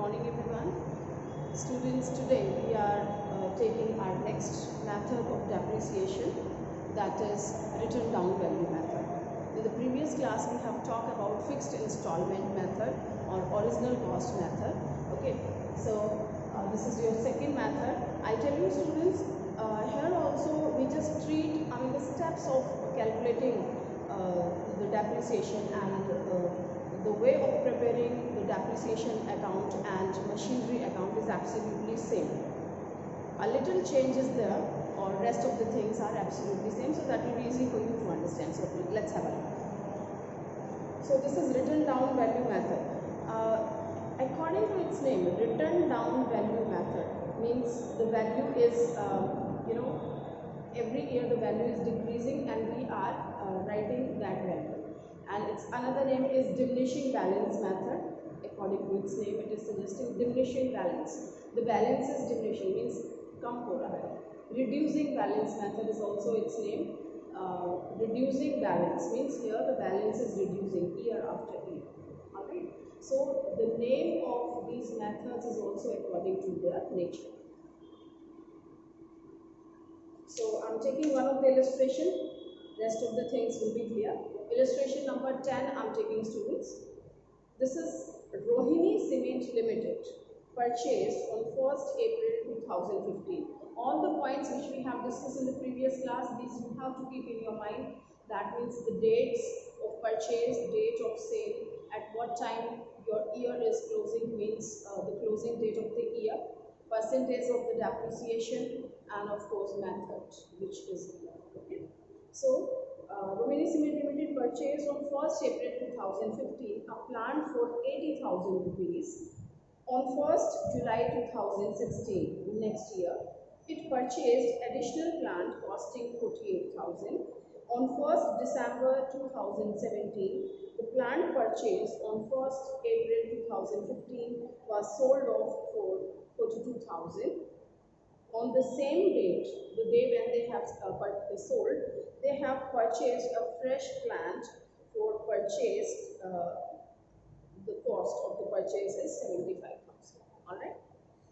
morning everyone. Students, today we are taking our next method of depreciation, that is written down value method. In the previous class we have talked about fixed installment method or original cost method. Okay, so this is your second method. I tell you students, here also we just treat the steps of calculating the depreciation and the way of preparing the depreciation account and machinery account is absolutely same. A little change is there, or rest of the things are absolutely same, so that will be easy for you to understand. So let's have a look. So this is written down value method. According to its name, written down value method means the value is every year the value is decreasing and we are writing that value. And its another name is diminishing balance method. According to its name, it is suggesting diminishing balance. The balance is diminishing, means come ho raha hai. Reducing balance method is also its name. Reducing balance means here the balance is reducing year after year. Alright. So the name of these methods is also according to their nature. So I'm taking one of the illustration. Rest of the things will be clear. Illustration number 10 I'm taking, students. This is Rohini Cement Limited, purchased on 1st April 2015. All the points which we have discussed in the previous class, these you have to keep in your mind. That means the dates of purchase, date of sale, at what time your year is closing, means the closing date of the year, percentage of the depreciation, and of course method which is here. Okay. So Rohini Cement Limited purchased on 1st April 2015 a plant for 80,000 rupees. On 1st July 2016, next year, it purchased additional plant costing 48,000. On 1st December 2017, the plant purchased on 1st April 2015 was sold off for 42,000. On the same date, the day when they have sold, they have purchased a fresh plant for purchase. The cost of the purchase is 75,000. Alright.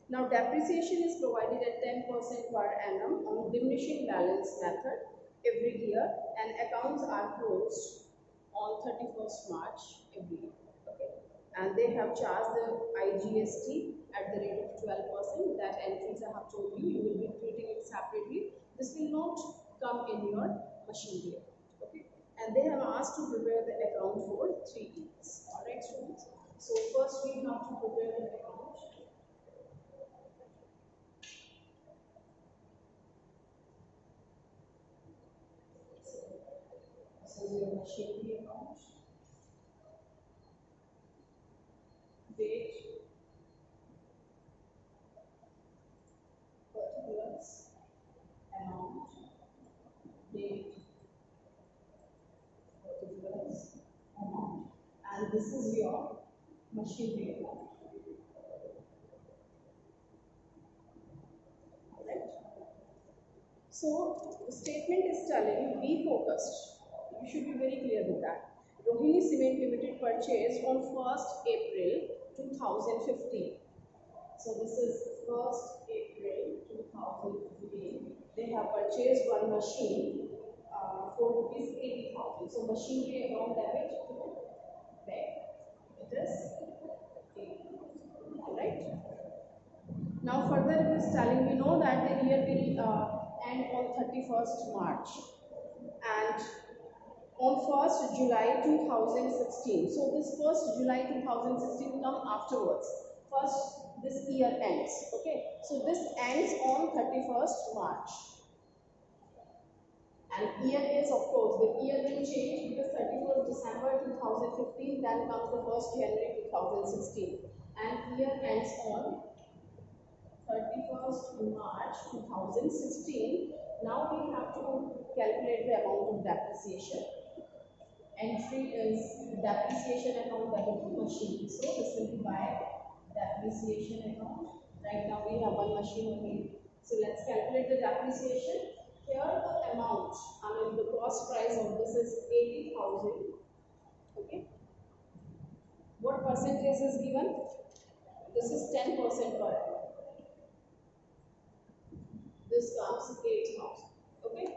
Now depreciation is provided at 10% per annum on diminishing balance method every year, and accounts are closed on 31st March every year. Okay. And they have charged the IGST at the rate of 12%. That entries I have told you, you will be treating it separately. This will not come in your machinery account. Okay. And they have asked to prepare the account for 3 years. Alright, students. So first we have to prepare an account. This is your machinery account. Date, particulars, amount, date, particulars, amount, and this is your machinery account. Alright. So the statement is telling you be focused. You should be very clear with that. Rohini Cement Limited purchased on 1st April 2015. So this is 1st April 2015. They have purchased one machine for rupees 80,000. So machinery account debit to bank. It is 80,000. Alright. Now further it is telling, we know that the year will end on 31st March and on 1st July 2016. So this 1st July 2016 come afterwards. First this year ends. Okay. So this ends on 31st March. And year is, of course, the year will change because 31st December 2015, then comes the 1st January 2016. And year ends on 31st March 2016. Now we have to calculate the amount of depreciation. Entry is depreciation account debit to machine. So this will be by depreciation account. Right now we have one machine only. So let's calculate the depreciation. Here the amount, the cost price of this is 80,000. Okay. What percentage is given? This is 10% per annum. This comes 8,000. Okay.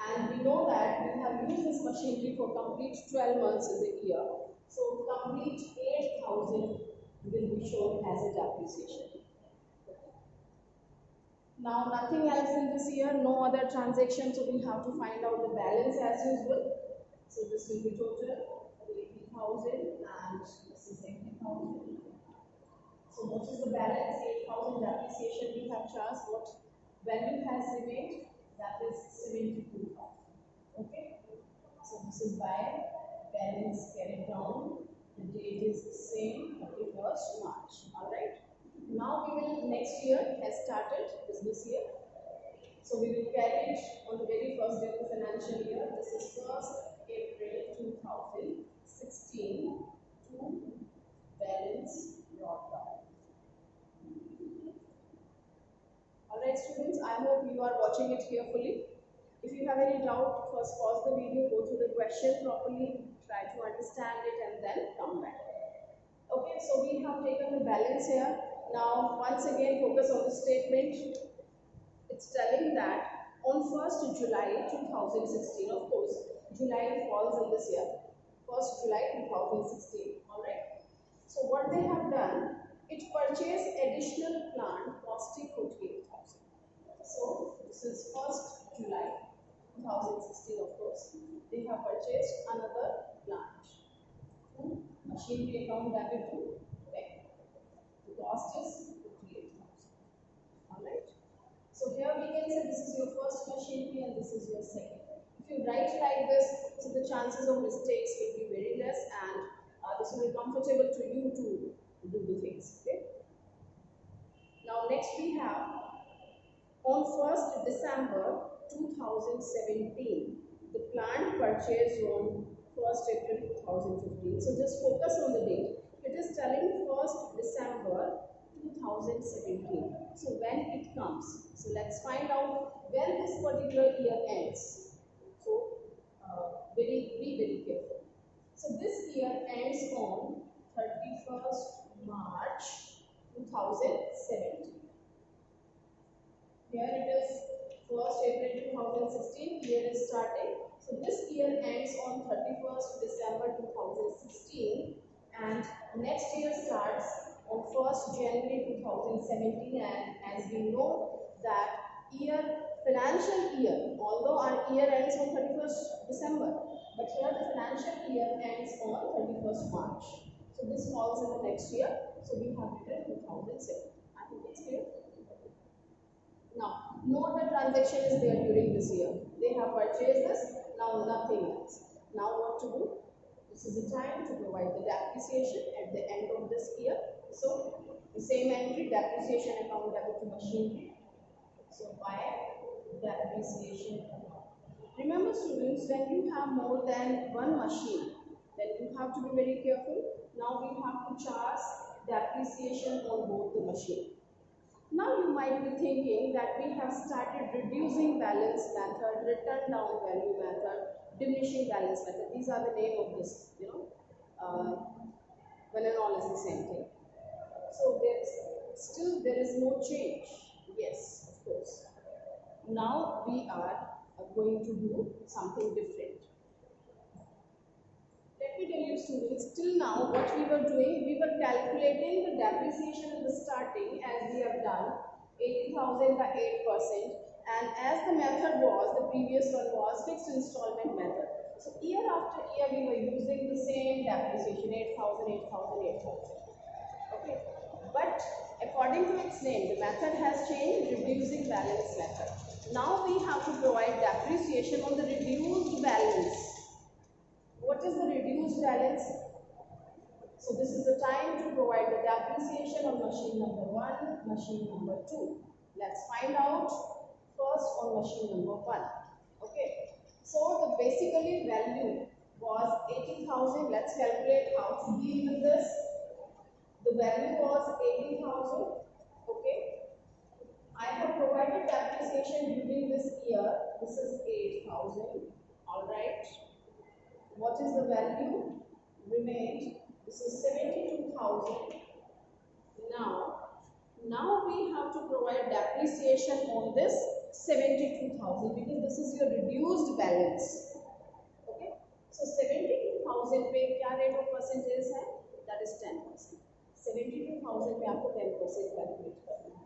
And we know that we have used this machinery for complete 12 months in the year. So complete 8,000 will be shown as a depreciation. Now nothing else in this year, no other transaction, so we have to find out the balance as usual. So this will be total 80,000 and this is 80,000. So what is the balance? 8,000 depreciation we have charged. What value has remained? That is 72,000. Okay. So this is by balance carried down. The date is the same, 31st March. Alright. Now we will, next year has started, business year. So we will carry it on the very first day of the financial year. This is 1st April 2016 to balance brought down. Alright students, I hope you are watching it carefully. If you have any doubt, first pause the video, go through the question properly, try to understand it and then come back. Okay, so we have taken the balance here. Now once again focus on the statement. It's telling that on 1st July 2016, of course, July falls in this year, 1st July 2016, alright. So what they have done, it purchased additional plant costing 48,000. So this is 1st July 2016, of course. They have purchased another plant. Machinery account debit to bank. The cost is 48,000. Alright. So here we can say this is your first machinery and this is your second. If you write like this, so the chances of mistakes will be very less and this will be comfortable to you to do the things. Okay. Now next we have on 1st December 2017, the plant purchased on 1st April 2015. So just focus on the date. It is telling 1st December 2017. So when it comes. So let's find out when this particular year ends. So be very careful. So this year ends on 31st March 2017. Here it is 1st April 2016, year is starting. So this year ends on 31st December 2016 and next year starts on 1st January 2017, and as we know that financial year, although our year ends on 31st December, but here the financial year ends on 31st March. So this falls in the next year, so we have written 2007. I think it's clear. Now, no other transaction is there during this year. They have purchased this, now nothing else. Now what to do? This is the time to provide the depreciation at the end of this year. So, the same entry, depreciation account debit to machinery. So, by depreciation account. Remember students, when you have more than one machine, then you have to be very careful. Now we have to charge depreciation on both the machine. Now you might be thinking that we have started reducing balance method, return down value method, diminishing balance method. These are the name of this, when and all is the same thing. So there is no change. Yes, of course. Now we are going to do something different. Let me tell you students, till now what we were doing, we were calculating the depreciation in the starting as we have done 80,000 by 8%, and as the method was, the previous one was fixed installment method. So year after year we were using the same depreciation 8,000, 8,000, 8,000. Okay, but according to its name, the method has changed, reducing balance method. Now we have to provide depreciation on the reduced balance. What is the reduced balance? So this is the time to provide the depreciation on machine number 1, machine number 2. Let's find out first on machine number 1. Okay. So the basically value was 80,000. Let's calculate how to deal with this. The value was 80,000. Okay. I have provided depreciation during this year. This is 8,000. Alright. What is the value remained? This is 72,000 have to provide depreciation on this 72,000 because this is your reduced balance. Okay, so 72,000 पे क्या rate of percentage है? That is 10%. 72,000 पे आपको 10% calculate करना है.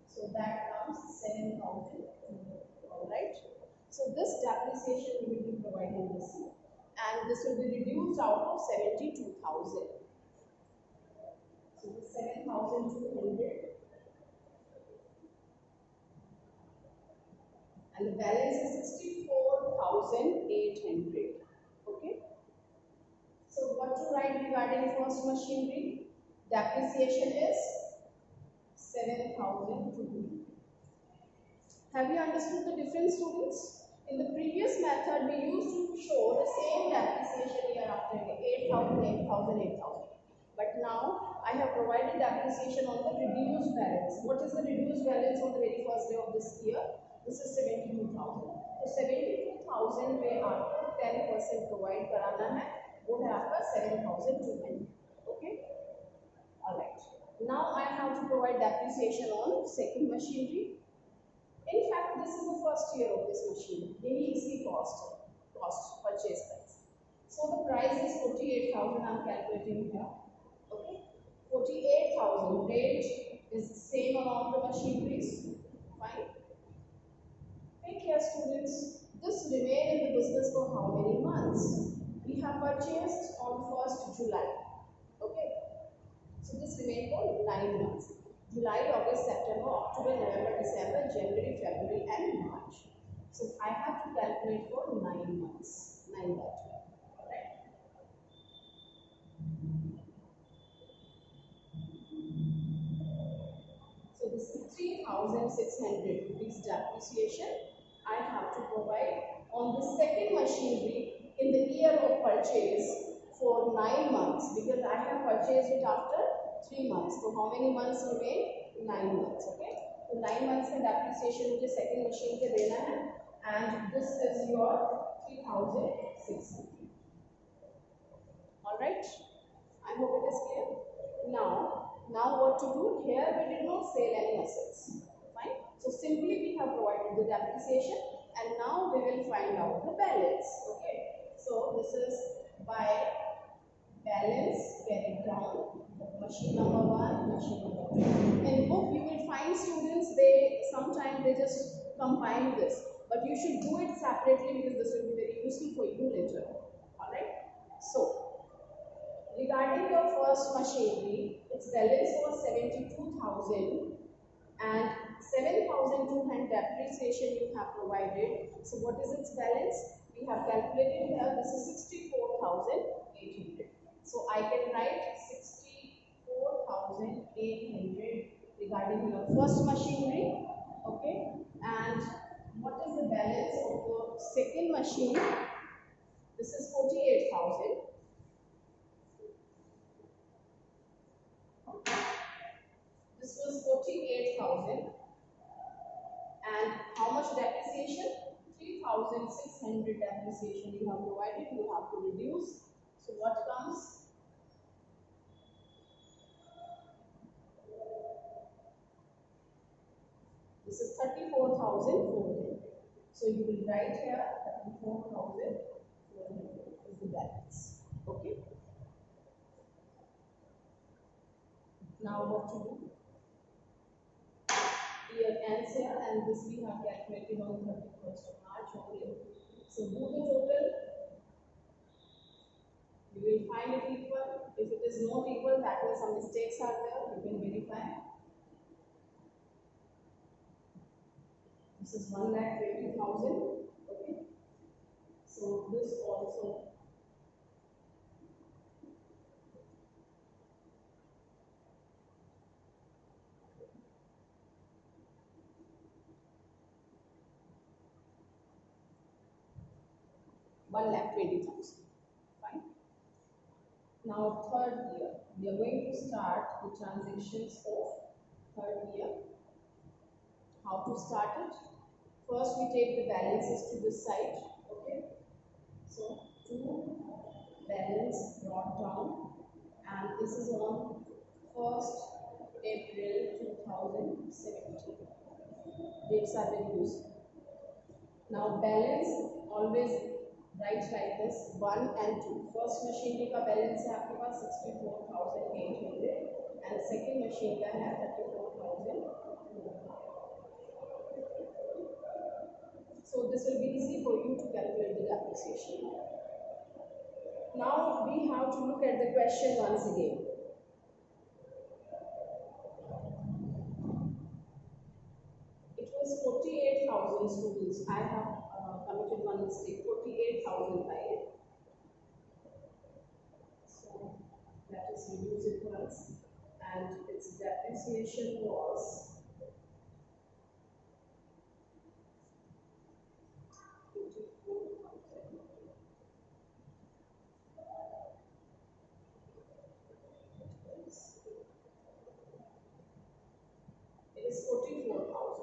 So that comes 7,000. All right. So this depreciation we will be providing this year, and this will be reduced out of 72,000. So the 7,200, and the balance is 64,800. Okay. So what to write regarding first machinery? Depreciation is 7,200. Have you understood the difference, students? In the previous method, we used to show the same depreciation year after year, 8,000, 8,000, 8,000. But now, I have provided depreciation on the reduced balance. What is the reduced balance on the very first day of this year? This is 72,000. So 72,000 पे आपको 10% provide कराना है, वो है आपका 7,200. Okay? Alright. Now I have to provide depreciation on second machinery. In fact, this is the first year of this machine. यही इसकी cost purchase price. So the price is 48,000. I'm calculating here. Okay, 48,000. Rate is same on all the machineries. Fine. Take care, students. This remain in the business for how many months? We have purchased on 1st July. Okay. So this remain for 9 months. July, August, September, October, November, December, January, February and March. So I have to calculate for 9 months. 9 by 12. Alright. So this is 3,600 rupees depreciation I have to provide on the second machinery in the year of purchase for 9 months because I have purchased it after 3 months. So how many months remain? 9 months. Okay. So 9 months का depreciation मुझे second machine पे देना है, and this is your 3,600. All right. I hope it is clear. Now what to do? Here we did not sell any assets. Fine. So simply we have provided the depreciation, and now we will find out the balance. Okay. So this is by balance carried down. Machine number 1, machine number 2. In book you will find students, sometimes they just combine this, but you should do it separately because this will be very useful for you later. Alright. So regarding your first machinery, its balance was 72,000 and 7,200 depreciation you have provided. So what is its balance? We have calculated here, this is 64,800. So I can write 64,800 regarding your first machinery. Okay, and what is the balance of the second machine? This is 48,000. This was 48,000. And how much depreciation? 3,600 depreciation you have provided. You have to reduce. So what comes? This is 34,400. So you will write here 34,400 is the balance. Okay. Now what to do? Year ends here, and this we have calculated on 31st of March only. So do the total. You will find it equal. If it is not equal, that means some mistakes are there. You can verify. This is 1,20,000. Okay. So this also. $1,20,000. Fine. Now third year, we are going to start the transactions of third year. How to start it? First we take the balances to this side. Okay. So two balance brought down, and this is on 1st April 2017. Dates are very useful. Now balance always write like this 1 and 2. First machine का balance है आपके पास 64,800 and second machine का है 34,000. So this will be easy for you to calculate the depreciation. Now we have to look at the question once again. It was 48,000 students. I have committed one mistake. 48,000, right? So that is reduce it once, and its depreciation was 44,000. It is 44,000.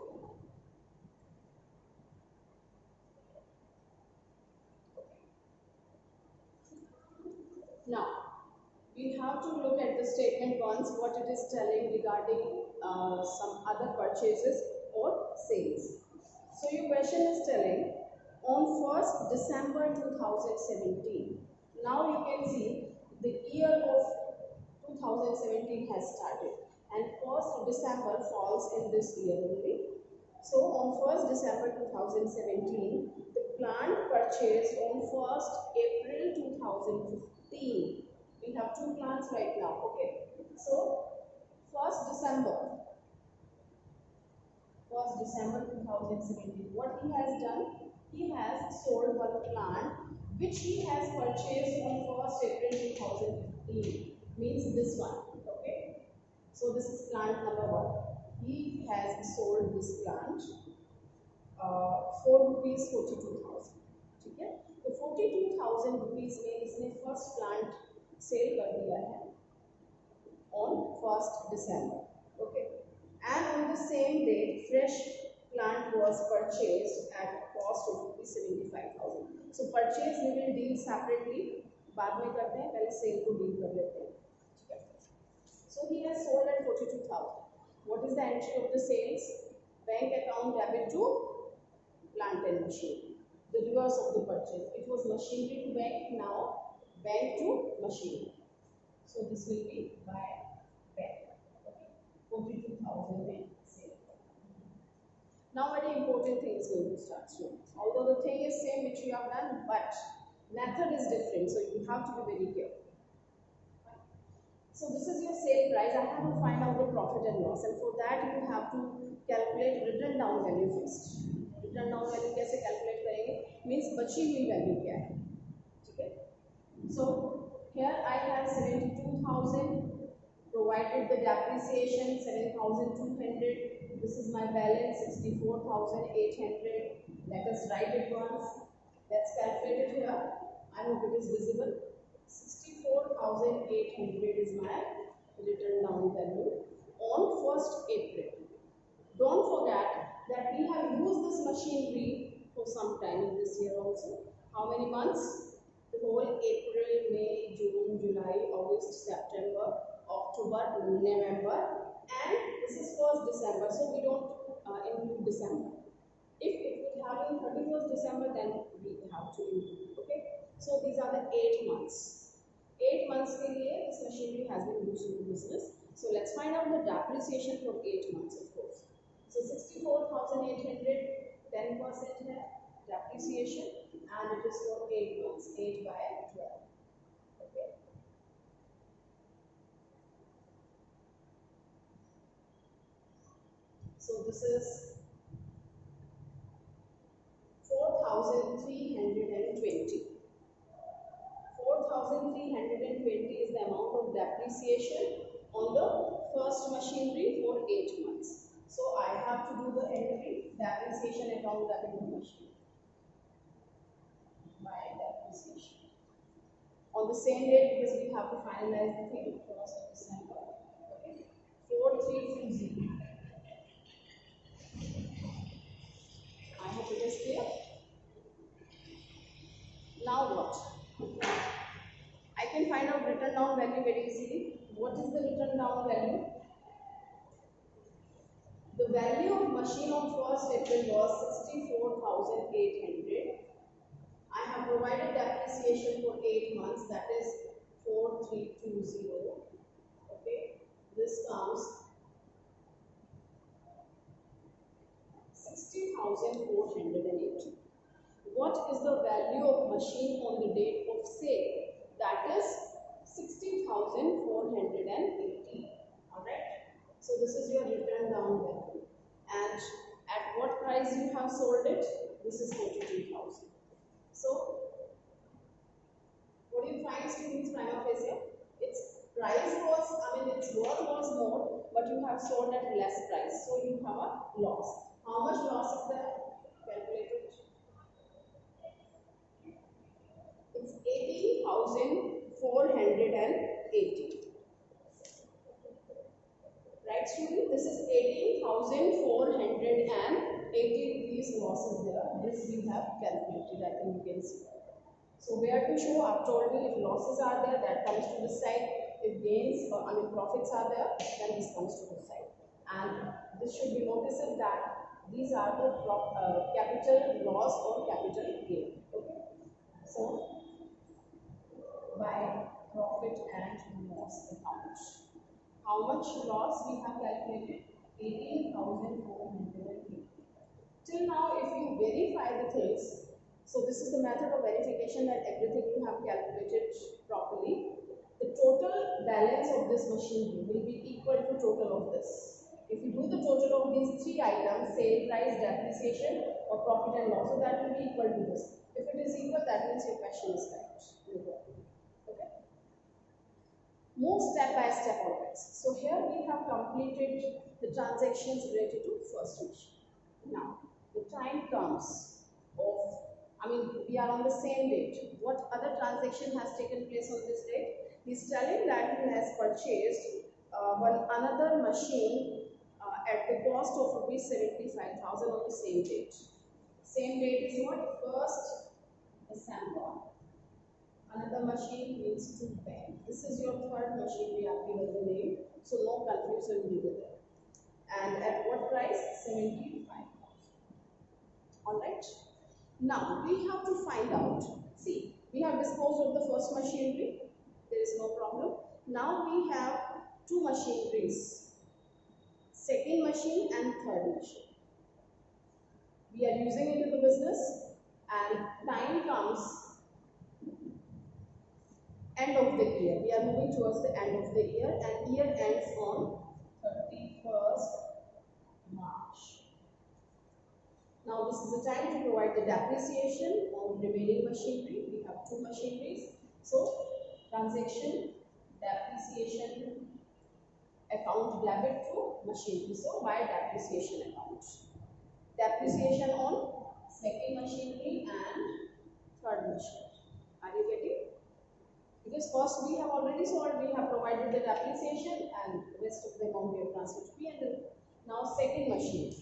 Now, we have to look at the statement once, what it is telling regarding some other purchases or sales. So your question is telling on 1st December 2017. Now you can see the year of 2017 has started and 1st December falls in this year only. So on 1st December 2017, the plant purchased on 1st April 2015. We have two plants right now, okay. So 1st December 2017, what he has done, he has sold one plant which he has purchased on 1st April 2015, means this one, okay. So this is plant number 1. He has sold this plant for rupees 42,000. ठीक है, तो 42,000 rupees में इसने first plant cell कर दिया है on 1st December. Okay, and on the same date, fresh plant was purchased at a cost of rupees 75,000. So purchase we will deal separately. बाद में करते हैं, पहले सेल को डील कर लेते हैं. ठीक है. So he has sold at 42,000. What is the entry of the sales? Bank account debit to plant and machinery. The reverse of the purchase. It was machinery to bank, now bank to machinery. So this will be by bank. Okay. 42,000 bank sale. Now very important thing is going to start soon. Although the thing is same which you have done, but method is different, so you have to be very careful. So this is your sale price. I have to find out the profit and loss, and for that you have to calculate written down value first. Written down value कैसे calculate करेंगे? Means बची हुई value क्या है? ठीक है? So here I have 72,000. Provided the depreciation 7,200. This is my balance 64,800. Let us write it once. Let's calculate it here. I hope it is visible. 64,800 is my written down value on 1st April. Don't forget that we have used this machinery for some time in this year also. How many months? The whole April, May, June, July, August, September, October, November, and this is 1st December, so we don't include December. If it would have been 31st December, then we have to include. Okay, so these are the 8 months. 8 months के लिए this machinery has been used in the business. So let's find out the depreciation for 8 months, of course. So 64,800, 10% है depreciation, and it is for 8 months, 8 by 12. Okay. So this is 4,320. 4,320 is the amount of depreciation on the first machinery for 8 months. So I have to do the entry depreciation account debit to machinery by depreciation. On the same date, because we have to finalize the thing, 1st of December. Okay, 4,320. I hope it is clear. Now what? I can find out written down value very easily. What is the written down value? The value of machine on 1st April was 64,800. I have provided depreciation for 8 months, that is 4320. Okay, this comes 60,480. What is the value of machine on the date of sale? That is 60,480. Alright. So this is your written down value. And at what price you have sold it? This is 42,000. So what do you find, students, prima facie? Its price was, its worth was more, but you have sold at less price. So you have a loss. How much loss is there? Calculate it. It's 18,480. Right, student? This is 18,480 rupees losses there. This we have calculated, I think you can see. So where to show? I've told you, if losses are there, that comes to this side. If gains, profits are there, then this comes to this side. And this should be noticed that these are the capital loss or capital gain. Okay. So by profit and loss account, how much loss we have calculated? 18,480. Till now, if you verify the things, so this is the method of verification that everything you have calculated properly. The total balance of this machinery will be equal to total of this. If you do the total of these three items, sale price, depreciation, or profit and loss, so that will be equal to this. If it is equal, that means your question is correct. Okay. Move step by step always. So here we have completed the transactions related to first machine. Now the time comes of, we are on the same date. What other transaction has taken place on this date? He is telling that he has purchased another machine at the cost of rupees 75,000 on the same date. Same date is what? 1st December. Another machine means to pay. This is your third machine we have given the name, so no confusion will be there. And at what price? 75,000. Alright. Now we have to find out. See, we have disposed of the first machinery. There is no problem. Now we have two machineries. Second machine and third machine. We are using it in the business, and time comes end of the year. We are moving towards the end of the year, and year ends on 31st March. Now this is the time to provide the depreciation on remaining machinery. We have two machineries. So transaction depreciation account debit to machinery. So by depreciation account. Depreciation on second machinery and third machinery. Are you getting? Because first we have already sold, we have provided the depreciation, and the rest of the amount we have transferred to P&L. Now second machine.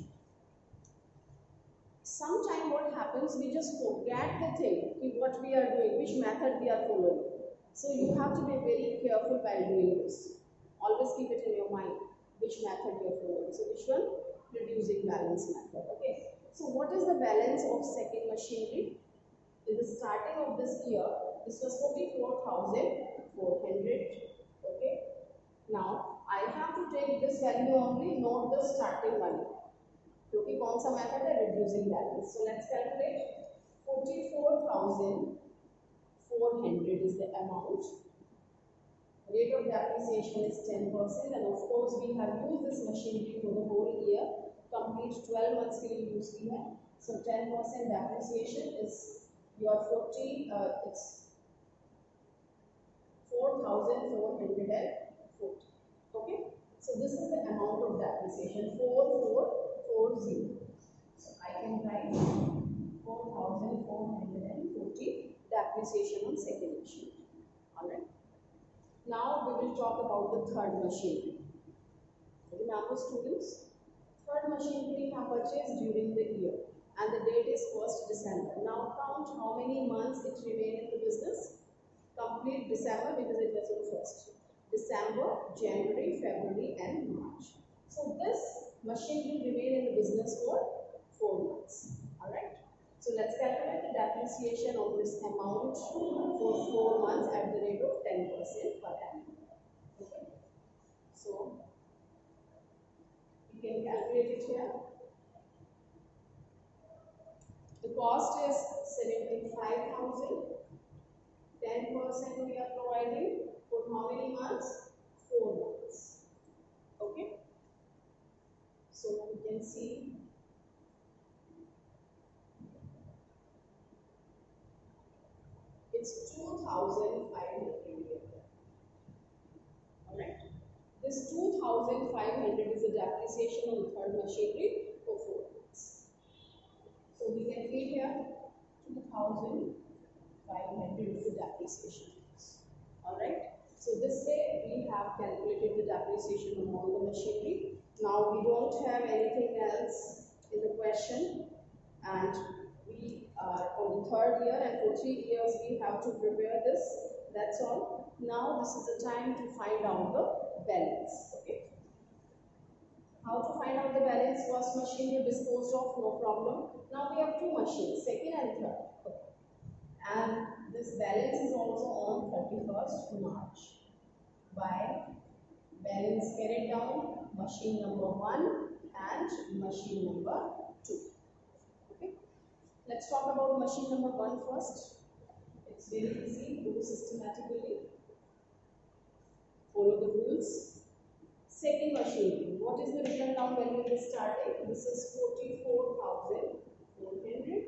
Sometime what happens, we just forget the thing, what we are doing, which method we are following. So you have to be very careful while doing this. Always keep it in your mind, which method you are following. So which one? Reducing balance method. Okay. So what is the balance of second machinery? In the starting of this year, this was 44,400. Okay. Now I have to take this value only, not the starting value. क्योंकि कौन सा method है? Reducing balance. So let's calculate. 44,400 is the amount. Rate of depreciation is 10%, and of course we have used this machinery for the whole year. Complete 12 months के लिए use की है. So 10% depreciation is your 4,440. Okay. So this is the amount of depreciation, 4440. So I can write 4,440 depreciation on second machine. Alright. Now we will talk about the third machinery. Remember students, third machinery we have purchased during the year, and the date is 1st December. Now count how many months it remained in the business. Complete December because it was on 1st. December, January, February and March. So this machine will remain business for 4 months. Alright. So let's calculate the depreciation of this amount for 4 months at the rate of 10% per annum. Okay. So we can calculate it here. The cost is 75,000. 10% we are providing for how many months? 4 months. Okay. So we can see it's 2,500 here. Alright. This 2,500 is the depreciation on the third machinery for 4 months. So we can read here 2,500 is the depreciation. Alright. So this way we have calculated the depreciation on all the machinery. Now we don't have anything else in the question, and we are on the third year, and for 3 years we have to prepare this. That's all. Now this is the time to find out the balance. Okay. How to find out the balance? First machine you disposed of, no problem. Now we have 2 machines, second and third. Okay. And this balance is also on 31st March. By balance carried down, machine number 1 and machine number 2. Okay. Let's talk about machine number 1 first. It's very easy, do systematically. Follow the rules. Second machine, what is the written down value in the starting? This is 44,400.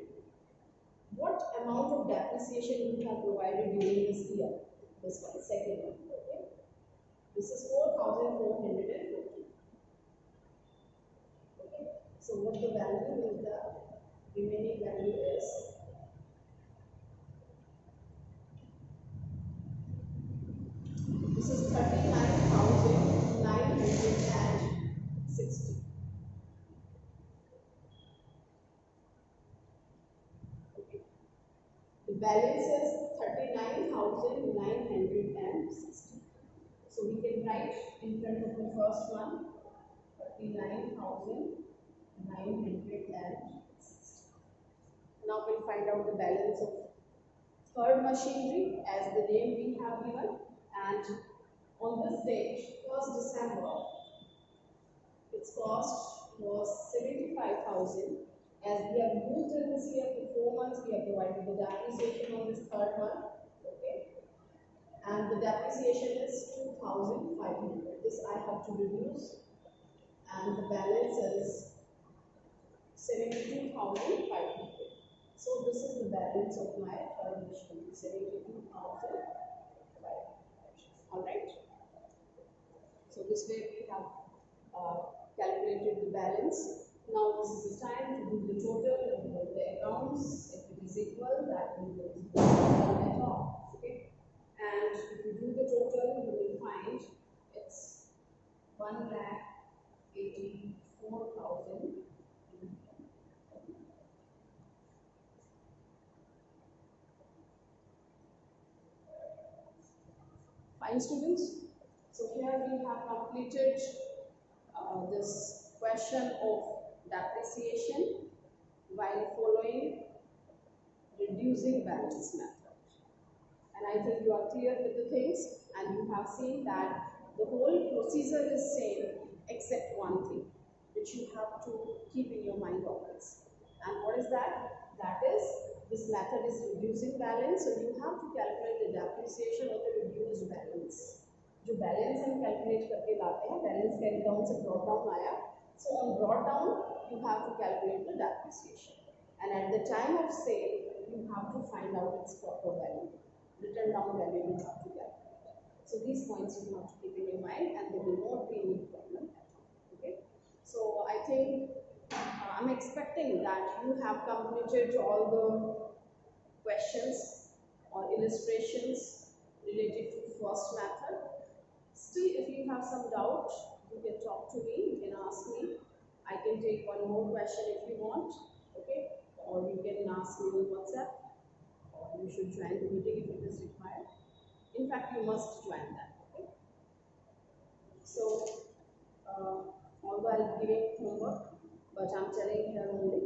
What amount of depreciation you have provided during this year? This one, second one. Okay. This is 4,440. Okay. So what the value is, the remaining value is this is 39,960. Okay. The balance is 39,960. So we can write in front of the first one 39,960. Now we'll find out the balance of third machinery as the name we have given, and on this date, 1st December, its cost was 75,000. As we have used in this year for 4 months, we have provided the depreciation on this third one. Okay. And the depreciation is 2,500. This I have to reduce, and the balance is 72,500. So this is the balance of my third machine, 72,500. Alright. So this way we have calculated the balance. Now this is the time to do the total and the accounts. If it is equal, that will be net off. Okay. And if you do the total, you will find it's 1,84,000. Fine, students. So here we have completed this question of depreciation while following reducing balance method. And I think you are clear with the things, and you have seen that the whole procedure is same except one thing which you have to keep in your mind always. And what is that? That is, this method is reducing balance, so you have to calculate the depreciation of the reduced balance. जो balance हम calculate करके लाते हैं, balance carry down से brought down आया, so on brought down you have to calculate the depreciation, and at the time of sale you have to find out its proper value, written down value you have to calculate. So these points you have to keep in your mind, and there will not be any problem at all. Okay. So I think I'm expecting that you have completed all the questions or illustrations related to first method. Still, if you have some doubt, you can talk to me, you can ask me. I can take one more question if you want, okay? Or you can ask me on WhatsApp, or you should join the meeting if it is required. In fact, you must join that, okay? So, although I'll be giving homework, but I'm telling here only.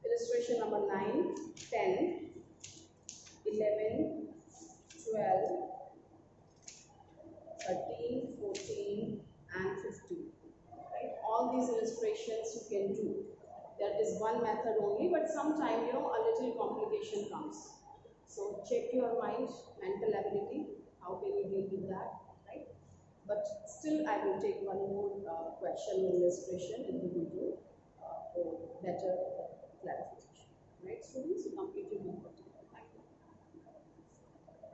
Illustration number 9, 10, 11, 12, 13, 14, and 15. Right? All these illustrations you can do. There is one method only, but sometimes a little complication comes. So check your mind, mental ability, how can you deal with that, right? But still I will take one more question or illustration in the video for better clarification. Right, students, you completed your